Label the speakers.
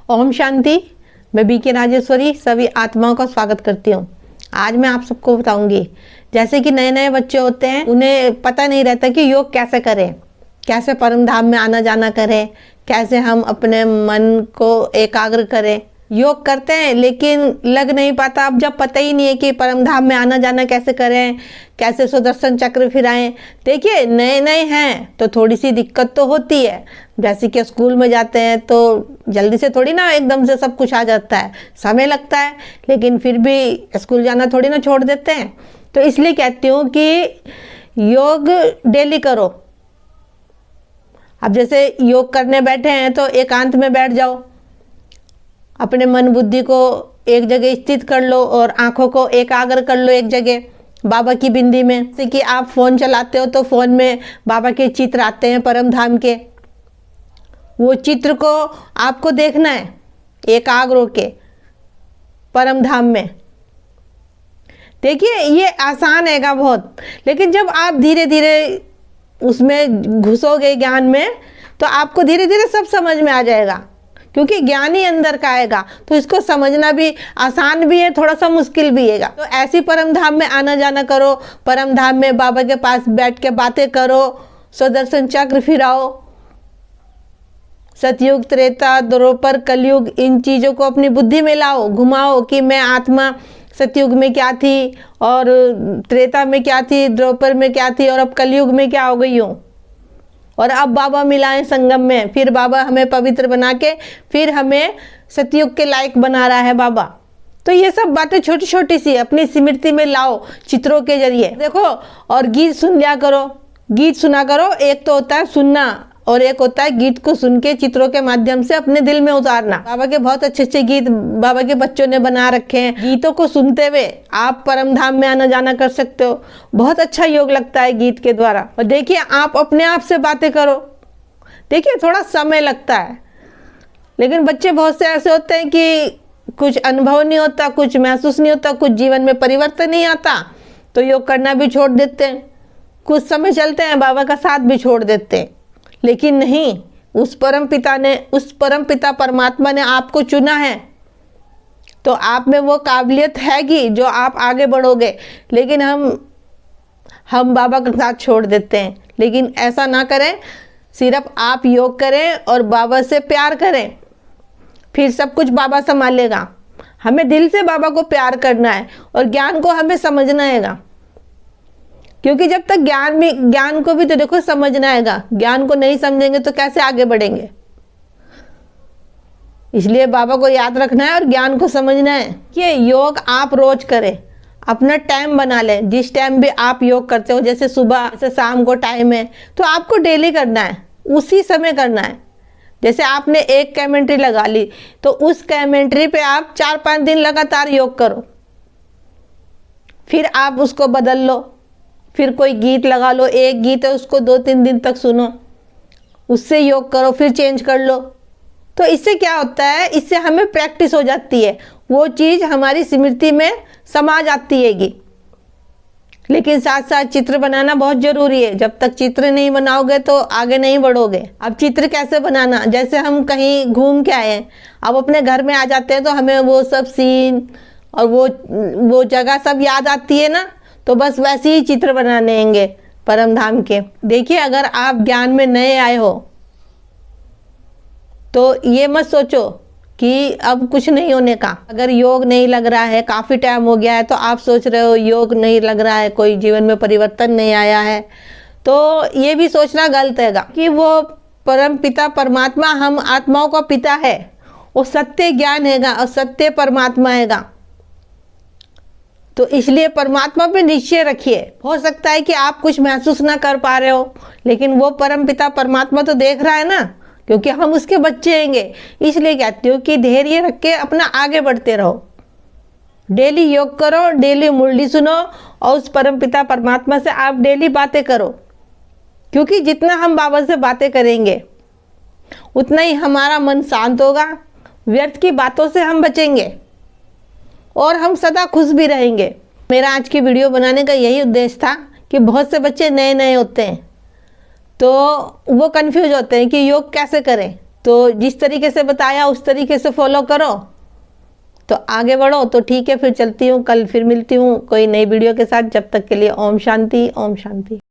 Speaker 1: ओम शांति। मैं बीके राजेश्वरी सभी आत्माओं का स्वागत करती हूँ। आज मैं आप सबको बताऊंगी, जैसे कि नए नए बच्चे होते हैं, उन्हें पता नहीं रहता कि योग कैसे करें, कैसे परम धाम में आना जाना करें, कैसे हम अपने मन को एकाग्र करें। योग करते हैं लेकिन लग नहीं पाता। अब जब पता ही नहीं है कि परम धाम में आना जाना कैसे करें, कैसे सुदर्शन चक्र फिराएं। देखिए, नए नए हैं तो थोड़ी सी दिक्कत तो होती है। जैसे कि स्कूल में जाते हैं तो जल्दी से थोड़ी ना एकदम से सब कुछ आ जाता है, समय लगता है, लेकिन फिर भी स्कूल जाना थोड़ी ना छोड़ देते हैं। तो इसलिए कहती हूँ कि योग डेली करो। अब जैसे योग करने बैठे हैं तो एकांत में बैठ जाओ, अपने मन बुद्धि को एक जगह स्थित कर लो और आंखों को एकाग्र कर लो एक जगह बाबा की बिंदी में। जैसे कि आप फ़ोन चलाते हो तो फ़ोन में बाबा के चित्र आते हैं परम धाम के, वो चित्र को आपको देखना है एकाग्र होके परम धाम में। देखिए, ये आसान हैगा बहुत, लेकिन जब आप धीरे धीरे उसमें घुसोगे ज्ञान में तो आपको धीरे धीरे सब समझ में आ जाएगा, क्योंकि ज्ञान ही अंदर का आएगा। तो इसको समझना भी आसान भी है, थोड़ा सा मुश्किल भी है। तो ऐसी परम धाम में आना जाना करो, परम धाम में बाबा के पास बैठ के बातें करो, सुदर्शन चक्र फिराओ, सतयुग त्रेता द्वापर कलयुग, इन चीज़ों को अपनी बुद्धि में लाओ, घुमाओ कि मैं आत्मा सतयुग में क्या थी और त्रेता में क्या थी, द्वापर में क्या थी और अब कलयुग में क्या हो गई हूँ। और अब बाबा मिलाएं संगम में, फिर बाबा हमें पवित्र बना के फिर हमें सतयुग के लायक बना रहा है बाबा। तो ये सब बातें छोटी छोटी सी अपनी स्मृति में लाओ चित्रों के जरिए। देखो, और गीत सुन लिया करो, गीत सुना करो। एक तो होता है सुनना और एक होता है गीत को सुन के चित्रों के माध्यम से अपने दिल में उतारना। बाबा के बहुत अच्छे अच्छे गीत बाबा के बच्चों ने बना रखे हैं। गीतों को सुनते हुए आप परम धाम में आना जाना कर सकते हो। बहुत अच्छा योग लगता है गीत के द्वारा। और देखिए, आप अपने आप से बातें करो। देखिए, थोड़ा समय लगता है, लेकिन बच्चे बहुत से ऐसे होते हैं कि कुछ अनुभव नहीं होता, कुछ महसूस नहीं होता, कुछ जीवन में परिवर्तन नहीं आता, तो योग करना भी छोड़ देते हैं। कुछ समय चलते हैं, बाबा का साथ भी छोड़ देते हैं। लेकिन नहीं, उस परम पिता परमात्मा ने आपको चुना है, तो आप में वो काबिलियत है कि जो आप आगे बढ़ोगे। लेकिन हम बाबा का साथ छोड़ देते हैं। लेकिन ऐसा ना करें, सिर्फ आप योग करें और बाबा से प्यार करें, फिर सब कुछ बाबा संभालेगा। हमें दिल से बाबा को प्यार करना है और ज्ञान को हमें समझना हैगा, क्योंकि जब तक ज्ञान को भी तो देखो समझना हैगा। ज्ञान को नहीं समझेंगे तो कैसे आगे बढ़ेंगे। इसलिए बाबा को याद रखना है और ज्ञान को समझना है कि योग आप रोज करें, अपना टाइम बना लें। जिस टाइम भी आप योग करते हो, जैसे सुबह से शाम को टाइम है, तो आपको डेली करना है, उसी समय करना है। जैसे आपने एक कमेंट्री लगा ली तो उस कमेंट्री पे आप 4-5 दिन लगातार योग करो, फिर आप उसको बदल लो, फिर कोई गीत लगा लो। एक गीत है उसको 2-3 दिन तक सुनो, उससे योग करो, फिर चेंज कर लो। तो इससे क्या होता है, इससे हमें प्रैक्टिस हो जाती है, वो चीज़ हमारी स्मृति में समा जाती हैगी। लेकिन साथ साथ चित्र बनाना बहुत ज़रूरी है। जब तक चित्र नहीं बनाओगे तो आगे नहीं बढ़ोगे। अब चित्र कैसे बनाना, जैसे हम कहीं घूम के आए हैं, अब अपने घर में आ जाते हैं तो हमें वो सब सीन और वो जगह सब याद आती है ना, तो बस वैसे ही चित्र बनाने हैंगे परम धाम के। देखिए, अगर आप ज्ञान में नए आए हो तो ये मत सोचो कि अब कुछ नहीं होने का। अगर योग नहीं लग रहा है, काफ़ी टाइम हो गया है, तो आप सोच रहे हो योग नहीं लग रहा है, कोई जीवन में परिवर्तन नहीं आया है, तो ये भी सोचना गलत हैगा कि वो परम पिता परमात्मा हम आत्माओं का पिता है, वो सत्य ज्ञान हैगा और सत्य परमात्मा हैगा। तो इसलिए परमात्मा पे निश्चय रखिए। हो सकता है कि आप कुछ महसूस ना कर पा रहे हो, लेकिन वो परम पिता परमात्मा तो देख रहा है ना, क्योंकि हम उसके बच्चे हैंगे। इसलिए कहती हूँ कि धैर्य रख के अपना आगे बढ़ते रहो। डेली योग करो, डेली मुरली सुनो और उस परम पिता परमात्मा से आप डेली बातें करो, क्योंकि जितना हम बाबा से बातें करेंगे उतना ही हमारा मन शांत होगा, व्यर्थ की बातों से हम बचेंगे और हम सदा खुश भी रहेंगे। मेरा आज की वीडियो बनाने का यही उद्देश्य था कि बहुत से बच्चे नए नए होते हैं तो वो कंफ्यूज होते हैं कि योग कैसे करें, तो जिस तरीके से बताया उस तरीके से फॉलो करो तो आगे बढ़ो। तो ठीक है, फिर चलती हूँ, कल फिर मिलती हूँ कोई नई वीडियो के साथ। जब तक के लिए ओम शांति, ओम शांति।